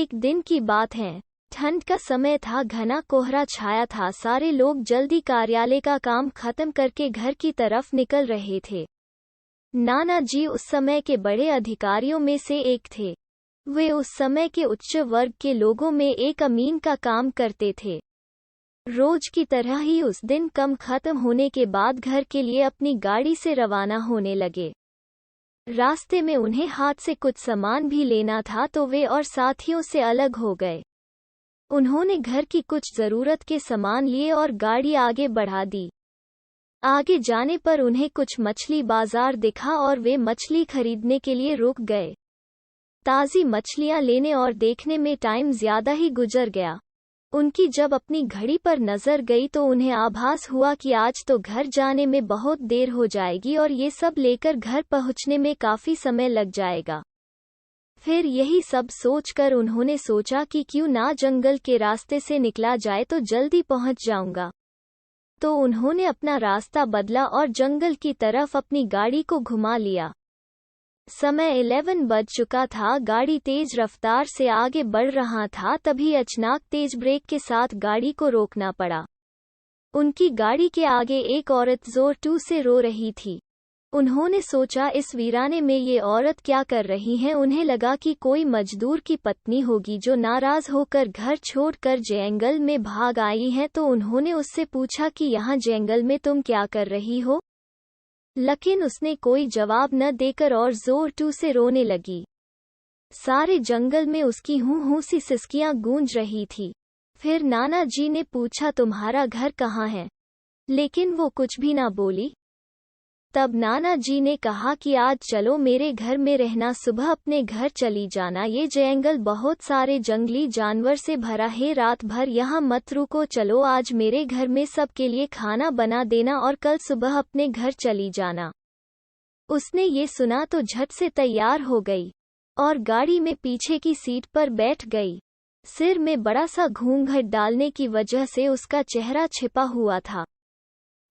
एक दिन की बात है। ठंड का समय था, घना कोहरा छाया था। सारे लोग जल्दी कार्यालय का काम खत्म करके घर की तरफ निकल रहे थे। नाना जी उस समय के बड़े अधिकारियों में से एक थे। वे उस समय के उच्च वर्ग के लोगों में एक अमीन का काम करते थे। रोज की तरह ही उस दिन काम खत्म होने के बाद घर के लिए अपनी गाड़ी से रवाना होने लगे। रास्ते में उन्हें हाथ से कुछ सामान भी लेना था तो वे और साथियों से अलग हो गए। उन्होंने घर की कुछ जरूरत के सामान लिए और गाड़ी आगे बढ़ा दी। आगे जाने पर उन्हें कुछ मछली बाजार दिखा और वे मछली खरीदने के लिए रुक गए। ताज़ी मछलियां लेने और देखने में टाइम ज्यादा ही गुजर गया। उनकी जब अपनी घड़ी पर नजर गई तो उन्हें आभास हुआ कि आज तो घर जाने में बहुत देर हो जाएगी और ये सब लेकर घर पहुंचने में काफी समय लग जाएगा। फिर यही सब सोचकर उन्होंने सोचा कि क्यों ना जंगल के रास्ते से निकला जाए तो जल्दी पहुंच जाऊंगा। तो उन्होंने अपना रास्ता बदला और जंगल की तरफ अपनी गाड़ी को घुमा लिया। समय 11 बज चुका था। गाड़ी तेज रफ्तार से आगे बढ़ रहा था, तभी अचानक तेज ब्रेक के साथ गाड़ी को रोकना पड़ा। उनकी गाड़ी के आगे एक औरत जोर से रो रही थी। उन्होंने सोचा इस वीराने में ये औरत क्या कर रही है। उन्हें लगा कि कोई मजदूर की पत्नी होगी जो नाराज होकर घर छोड़कर जंगल में भाग आई है। तो उन्होंने उससे पूछा कि यहाँ जंगल में तुम क्या कर रही हो, लेकिन उसने कोई जवाब न देकर और जोर से रोने लगी। सारे जंगल में उसकी हूँ सी सिसकियां गूंज रही थी। फिर नाना जी ने पूछा तुम्हारा घर कहाँ है, लेकिन वो कुछ भी ना बोली। तब नाना जी ने कहा कि आज चलो मेरे घर में रहना, सुबह अपने घर चली जाना। ये जंगल बहुत सारे जंगली जानवर से भरा है, रात भर यहाँ मत रुको। चलो आज मेरे घर में सबके लिए खाना बना देना और कल सुबह अपने घर चली जाना। उसने ये सुना तो झट से तैयार हो गई और गाड़ी में पीछे की सीट पर बैठ गई। सिर में बड़ा सा घूंघट डालने की वजह से उसका चेहरा छिपा हुआ था।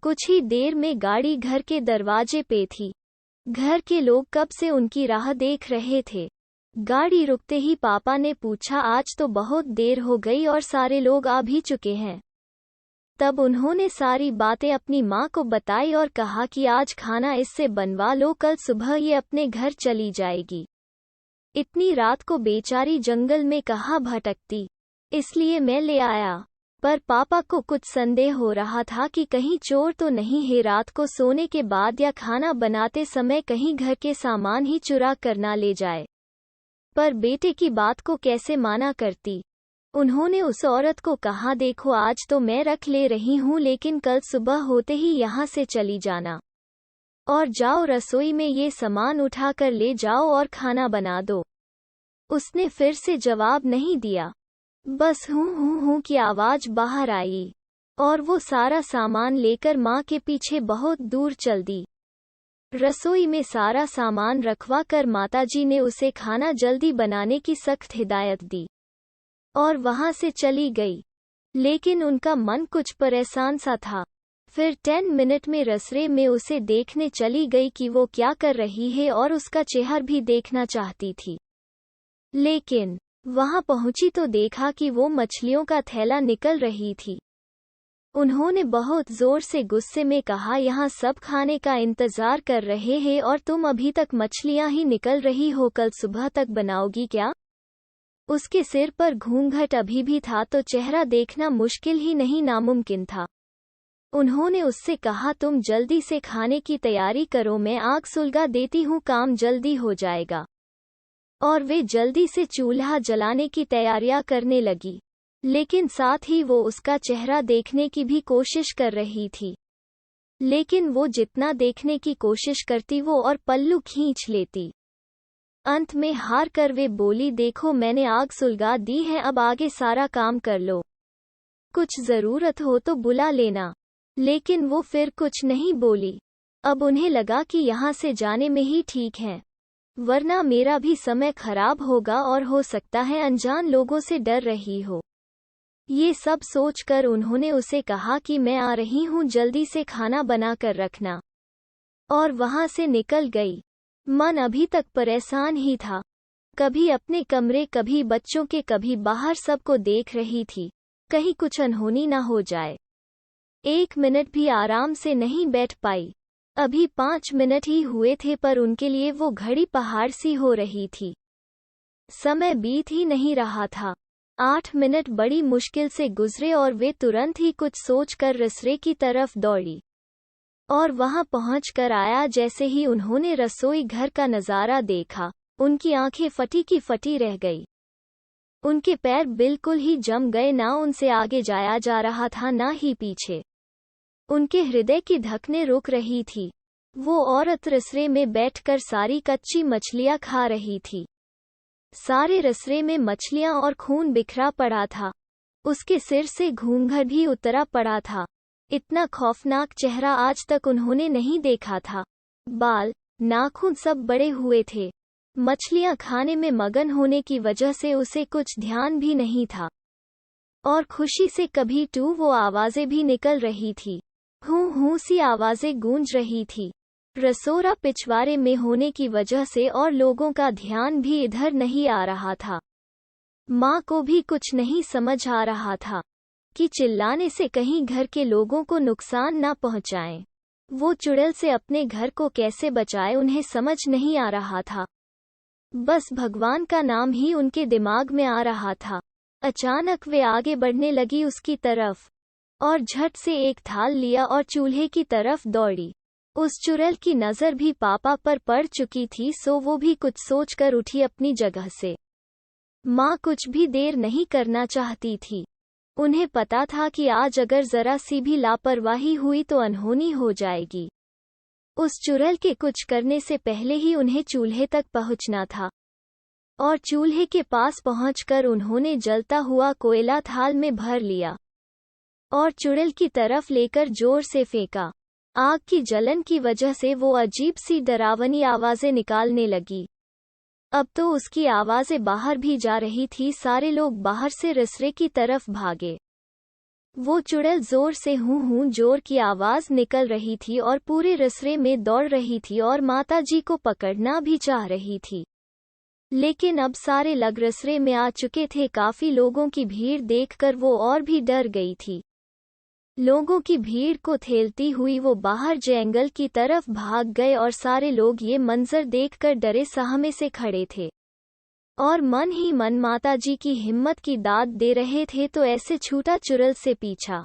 कुछ ही देर में गाड़ी घर के दरवाजे पे थी। घर के लोग कब से उनकी राह देख रहे थे। गाड़ी रुकते ही पापा ने पूछा आज तो बहुत देर हो गई और सारे लोग आ भी चुके हैं। तब उन्होंने सारी बातें अपनी माँ को बताई और कहा कि आज खाना इससे बनवा लो, कल सुबह ये अपने घर चली जाएगी। इतनी रात को बेचारी जंगल में कहाँ भटकती, इसलिए मैं ले आया। पर पापा को कुछ संदेह हो रहा था कि कहीं चोर तो नहीं है, रात को सोने के बाद या खाना बनाते समय कहीं घर के सामान ही चुरा कर ना ले जाए। पर बेटे की बात को कैसे माना करती। उन्होंने उस औरत को कहा देखो आज तो मैं रख ले रही हूँ, लेकिन कल सुबह होते ही यहाँ से चली जाना और जाओ रसोई में ये सामान उठा कर ले जाओ और खाना बना दो। उसने फिर से जवाब नहीं दिया, बस हूँ की आवाज बाहर आई और वो सारा सामान लेकर माँ के पीछे बहुत दूर चल दी। रसोई में सारा सामान रखवा कर माताजी ने उसे खाना जल्दी बनाने की सख्त हिदायत दी और वहां से चली गई। लेकिन उनका मन कुछ परेशान सा था। फिर 10 मिनट में रसोई में उसे देखने चली गई कि वो क्या कर रही है और उसका चेहरा भी देखना चाहती थी। लेकिन वहां पहुंची तो देखा कि वो मछलियों का थैला निकल रही थी। उन्होंने बहुत जोर से गुस्से में कहा यहाँ सब खाने का इंतजार कर रहे हैं और तुम अभी तक मछलियां ही निकल रही हो, कल सुबह तक बनाओगी क्या। उसके सिर पर घूंघट अभी भी था तो चेहरा देखना मुश्किल ही नहीं नामुमकिन था। उन्होंने उससे कहा तुम जल्दी से खाने की तैयारी करो, मैं आग सुलगा देती हूँ, काम जल्दी हो जाएगा। और वे जल्दी से चूल्हा जलाने की तैयारियां करने लगी, लेकिन साथ ही वो उसका चेहरा देखने की भी कोशिश कर रही थी। लेकिन वो जितना देखने की कोशिश करती वो और पल्लू खींच लेती। अंत में हार कर वे बोली देखो मैंने आग सुलगा दी है, अब आगे सारा काम कर लो, कुछ जरूरत हो तो बुला लेना। लेकिन वो फिर कुछ नहीं बोली। अब उन्हें लगा कि यहाँ से जाने में ही ठीक है, वरना मेरा भी समय खराब होगा और हो सकता है अनजान लोगों से डर रही हो। ये सब सोचकर उन्होंने उसे कहा कि मैं आ रही हूँ, जल्दी से खाना बना कर रखना, और वहां से निकल गई। मन अभी तक परेशान ही था। कभी अपने कमरे, कभी बच्चों के, कभी बाहर, सबको देख रही थी, कहीं कुछ अनहोनी न हो जाए। 1 मिनट भी आराम से नहीं बैठ पाई। अभी 5 मिनट ही हुए थे पर उनके लिए वो घड़ी पहाड़ सी हो रही थी। समय बीत ही नहीं रहा था। 8 मिनट बड़ी मुश्किल से गुजरे और वे तुरंत ही कुछ सोचकर रसोई की तरफ दौड़ी। और वहां पहुंचकर आया जैसे ही उन्होंने रसोई घर का नजारा देखा, उनकी आंखें फटी की फटी रह गई। उनके पैर बिल्कुल ही जम गए, ना उनसे आगे जाया जा रहा था ना ही पीछे। उनके हृदय की धड़कनें रुक रही थी। वो औरत रसोई में बैठकर सारी कच्ची मछलियां खा रही थी। सारे रसोई में मछलियां और खून बिखरा पड़ा था। उसके सिर से घूंघट भी उतरा पड़ा था। इतना खौफनाक चेहरा आज तक उन्होंने नहीं देखा था। बाल, नाखून सब बड़े हुए थे। मछलियां खाने में मगन होने की वजह से उसे कुछ ध्यान भी नहीं था। और खुशी से कभी वो आवाजें भी निकल रही थी। हूँ हूँ सी आवाजें गूंज रही थी। रसोरा पिछवाड़े में होने की वजह से और लोगों का ध्यान भी इधर नहीं आ रहा था। माँ को भी कुछ नहीं समझ आ रहा था कि चिल्लाने से कहीं घर के लोगों को नुकसान ना पहुंचाएं। वो चुड़ैल से अपने घर को कैसे बचाए उन्हें समझ नहीं आ रहा था। बस भगवान का नाम ही उनके दिमाग में आ रहा था। अचानक वे आगे बढ़ने लगी उसकी तरफ और झट से एक थाल लिया और चूल्हे की तरफ दौड़ी। उस चुड़ैल की नजर भी पापा पर पड़ चुकी थी, सो वो भी कुछ सोचकर उठी अपनी जगह से। माँ कुछ भी देर नहीं करना चाहती थी। उन्हें पता था कि आज अगर जरा सी भी लापरवाही हुई तो अनहोनी हो जाएगी। उस चुड़ैल के कुछ करने से पहले ही उन्हें चूल्हे तक पहुंचना था। और चूल्हे के पास पहुंचकर उन्होंने जलता हुआ कोयला थाल में भर लिया और चुड़ैल की तरफ लेकर जोर से फेंका। आग की जलन की वजह से वो अजीब सी डरावनी आवाजें निकालने लगी। अब तो उसकी आवाजें बाहर भी जा रही थी। सारे लोग बाहर से रसोई की तरफ भागे। वो चुड़ैल जोर से हूँ हूँ जोर की आवाज निकल रही थी और पूरे रसोई में दौड़ रही थी और माताजी को पकड़ना भी चाह रही थी। लेकिन अब सारे लोग रसोई में आ चुके थे। काफी लोगों की भीड़ देखकर वो और भी डर गई थी। लोगों की भीड़ को ठेलती हुई वो बाहर जंगल की तरफ भाग गए और सारे लोग ये मंजर देखकर डरे सहमे से खड़े थे और मन ही मन माताजी की हिम्मत की दाद दे रहे थे। तो ऐसे छूटा चुड़ैल से पीछा।